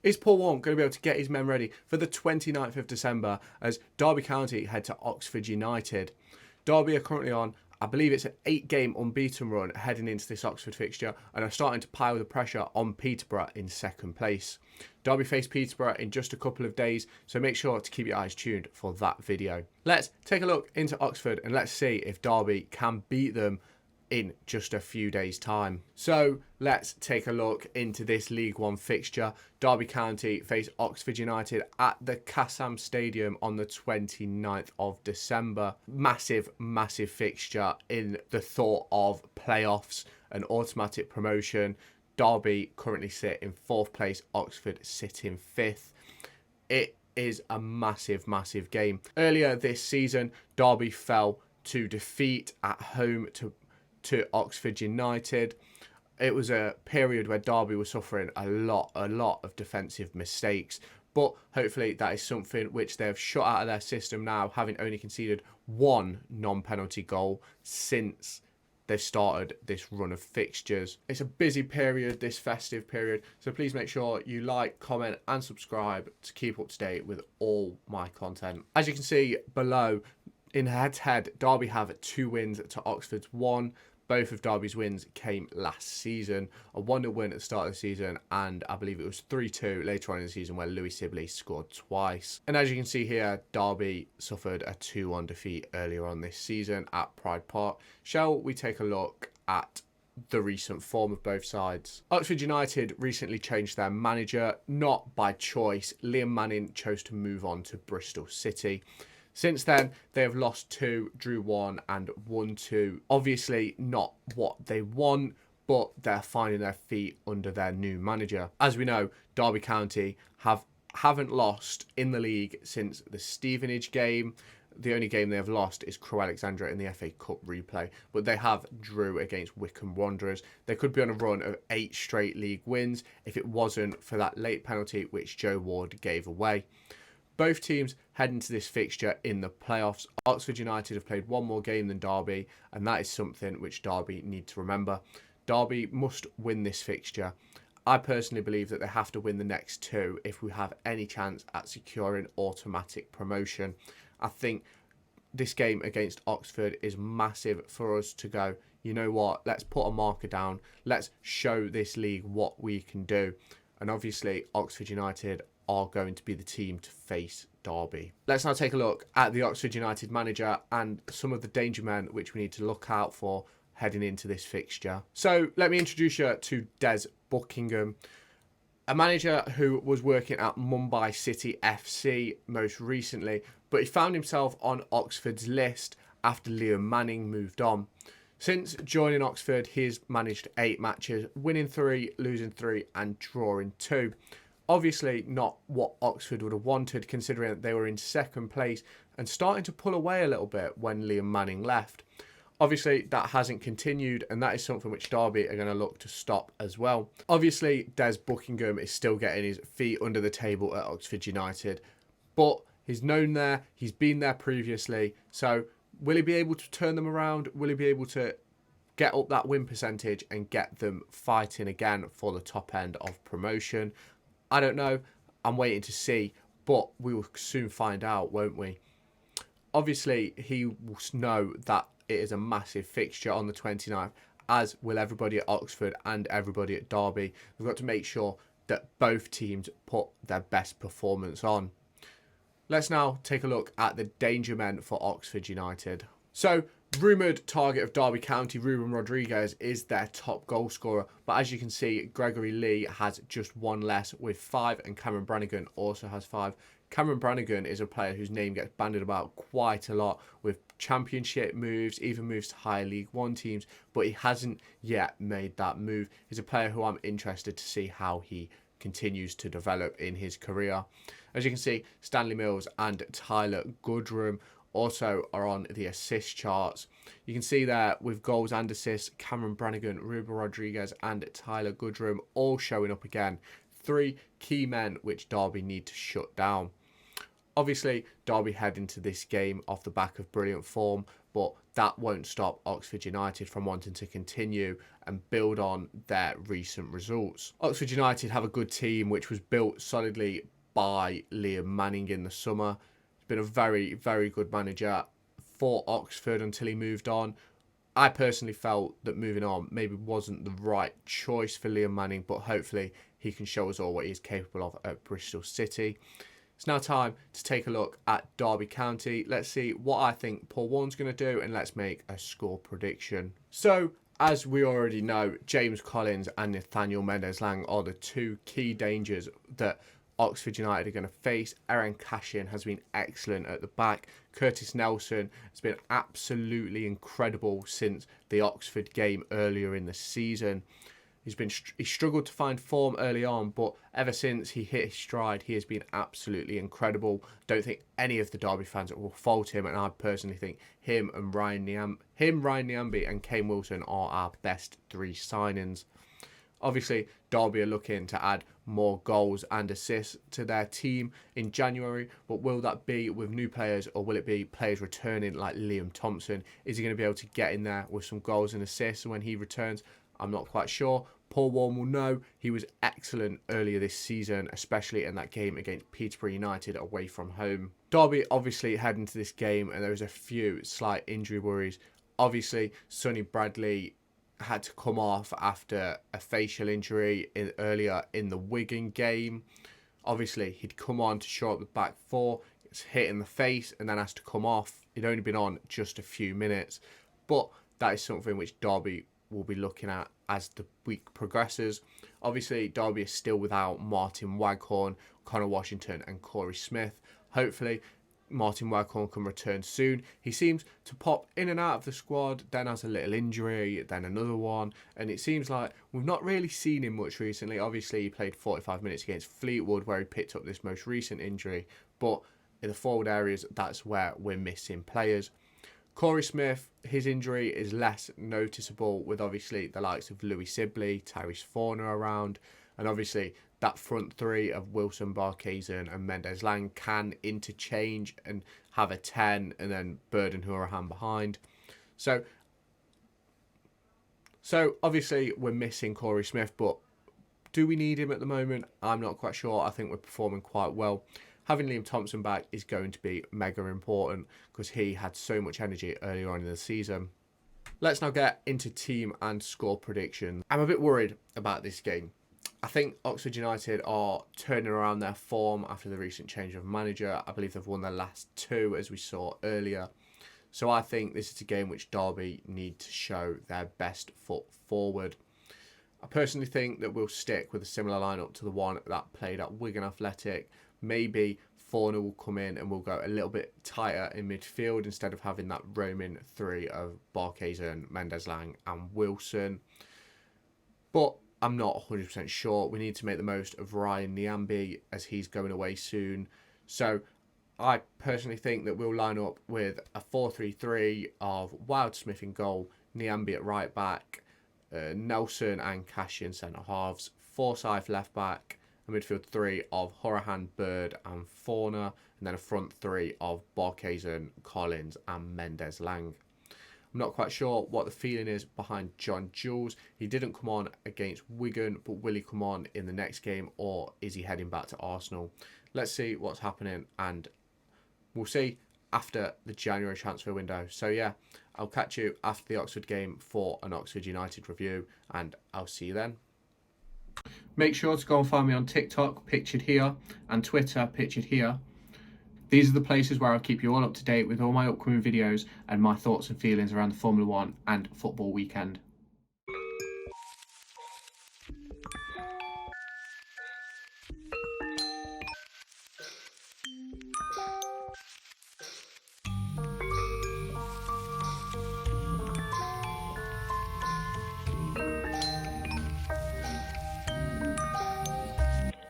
Is Paul Warne going to be able to get his men ready for the 29th of December as Derby County head to Oxford United? Derby are currently on, I believe it's an 8-game unbeaten run heading into this Oxford fixture and are starting to pile the pressure on Peterborough in second place. Derby face Peterborough in just a couple of days, so make sure to keep your eyes tuned for that video. Let's take a look into Oxford and let's see if Derby can beat them in just a few days' time. So let's take a look into this League One fixture. Derby County face Oxford United at the Kassam Stadium on the 29th of December. Massive fixture in the thought of playoffs and automatic promotion. Derby currently sit in 4th place, Oxford sit in 5th. It is a massive game. Earlier this season, Derby fell to defeat at home to Oxford United. It was a period where Derby was suffering a lot of defensive mistakes, but hopefully that is something which they've shut out of their system now, having only conceded one non-penalty goal since they've started this run of fixtures. It's a busy period, this festive period, so please make sure you like, comment and subscribe to keep up to date with all my content. As you can see below, in head-to-head, Derby have 2 wins to Oxford's 1. Both of Derby's wins came last season. A 1-0 win at the start of the season, and I believe it was 3-2 later on in the season where Louis Sibley scored twice. And as you can see here, Derby suffered a 2-1 defeat earlier on this season at Pride Park. Shall we take a look at the recent form of both sides? Oxford United recently changed their manager, not by choice. Liam Manning chose to move on to Bristol City. Since then, they have lost 2, drew 1 and won 2. Obviously not what they want, but they're finding their feet under their new manager. As we know, Derby County haven't lost in the league since the Stevenage game. The only game they have lost is Crewe Alexandra in the FA Cup replay, but they have drew against Wycombe Wanderers. They could be on a run of 8 straight league wins if it wasn't for that late penalty which Joe Ward gave away. Both teams head into this fixture in the playoffs. Oxford United have played 1 more game than Derby, and that is something which Derby need to remember. Derby must win this fixture. I personally believe that they have to win the next 2 if we have any chance at securing automatic promotion. I think this game against Oxford is massive for us to go, you know what, let's put a marker down. Let's show this league what we can do. And obviously, Oxford United are going to be the team to face Derby. Let's now take a look at the Oxford United manager and some of the danger men which we need to look out for heading into this fixture. So let me introduce you to Des Buckingham, a manager who was working at Mumbai City FC most recently, but he found himself on Oxford's list after Liam Manning moved on. Since joining Oxford, he has managed 8 matches, winning 3, losing 3 and drawing 2. Obviously not what Oxford would have wanted, considering that they were in second place and starting to pull away a little bit when Liam Manning left. Obviously, that hasn't continued, and that is something which Derby are going to look to stop as well. Obviously, Des Buckingham is still getting his feet under the table at Oxford United, but he's known there, he's been there previously, so will he be able to turn them around? Will he be able to get up that win percentage and get them fighting again for the top end of promotion? I don't know. I'm waiting to see, but we will soon find out, won't we? Obviously, he will know that it is a massive fixture on the 29th, as will everybody at Oxford and everybody at Derby. We've got to make sure that both teams put their best performance on. Let's now take a look at the danger men for Oxford United. So, rumoured target of Derby County, Ruben Rodriguez, is their top goal scorer. But as you can see, Gregory Lee has just 1 less with 5, and Cameron Brannigan also has 5. Cameron Brannigan is a player whose name gets bandied about quite a lot with championship moves, even moves to higher League One teams, but he hasn't yet made that move. He's a player who I'm interested to see how he continues to develop in his career. As you can see, Stanley Mills and Tyler Goodrum also are on the assist charts. You can see there with goals and assists, Cameron Brannigan, Ruben Rodriguez and Tyler Goodrum all showing up again. 3 key men which Derby need to shut down. Obviously, Derby head into this game off the back of brilliant form, but that won't stop Oxford United from wanting to continue and build on their recent results. Oxford United have a good team which was built solidly by Liam Manning in the summer. He's been a very, very good manager for Oxford until he moved on. I personally felt that moving on maybe wasn't the right choice for Liam Manning, but hopefully he can show us all what he's capable of at Bristol City. It's now time to take a look at Derby County. Let's see what I think Paul Warne's going to do, and let's make a score prediction. So, as we already know, James Collins and Nathaniel Mendez-Laing are the two key dangers that Oxford United are going to face. Aaron Cashin has been excellent at the back. Curtis Nelson has been absolutely incredible since the Oxford game earlier in the season. He struggled to find form early on, but ever since he hit his stride, he has been absolutely incredible. Don't think any of the Derby fans will fault him, and I personally think him, Ryan Nyambe, and Kane Wilson are our best three signings. Obviously, Derby are looking to add more goals and assists to their team in January, but will that be with new players, or will it be players returning like Liam Thompson? Is he going to be able to get in there with some goals and assists when he returns? I'm not quite sure. Paul Warne will know. He was excellent earlier this season, especially in that game against Peterborough United away from home. Derby obviously head into this game, and there was a few slight injury worries. Obviously, Sonny Bradley had to come off after a facial injury earlier in the Wigan game. Obviously, he'd come on to shore up the back four, gets hit in the face, and then has to come off. He'd only been on just a few minutes, but that is something which Derby will be looking at as the week progresses. Obviously, Derby is still without Martin Waghorn, Connor Washington and Corey Smith. Hopefully, Martin Waghorn can return soon. He seems to pop in and out of the squad, then has a little injury, then another one, and it seems like we've not really seen him much recently. Obviously, he played 45 minutes against Fleetwood where he picked up this most recent injury, but in the forward areas, that's where we're missing players. Corey Smith, his injury is less noticeable with obviously the likes of Louis Sibley, Tyrese Forner around, and obviously that front three of Wilson, Barkhuizen and Mendez-Laing can interchange and have a 10 and then Bird and Hourihane behind. So obviously we're missing Corey Smith, but do we need him at the moment? I'm not quite sure. I think we're performing quite well. Having Liam Thompson back is going to be mega important because he had so much energy earlier on in the season. Let's now get into team and score predictions. I'm a bit worried about this game. I think Oxford United are turning around their form after the recent change of manager. I believe they've won their last two, as we saw earlier. So I think this is a game which Derby need to show their best foot forward. I personally think that we'll stick with a similar lineup to the one that played at Wigan Athletic. Maybe Forner will come in and we'll go a little bit tighter in midfield instead of having that roaming three of Barkhuizen, Mendez-Laing and Wilson. But I'm not 100% sure. We need to make the most of Ryan Nyambe as he's going away soon. So I personally think that we'll line up with a 4-3-3 of Wildsmith in goal, Nyambe at right back, Nelson and Cashin centre halves, Forsyth left back, a midfield three of Hourihane, Bird and Forner, and then a front three of Barkhuizen, Collins and Mendez-Laing. I'm not quite sure what the feeling is behind John Jules. He didn't come on against Wigan, but will he come on in the next game or is he heading back to Arsenal? Let's see what's happening and we'll see after the January transfer window. So yeah, I'll catch you after the Oxford game for an Oxford United review and I'll see you then. Make sure to go and find me on TikTok, pictured here, and Twitter, pictured here. These are the places where I'll keep you all up to date with all my upcoming videos and my thoughts and feelings around the Formula 1 and football weekend.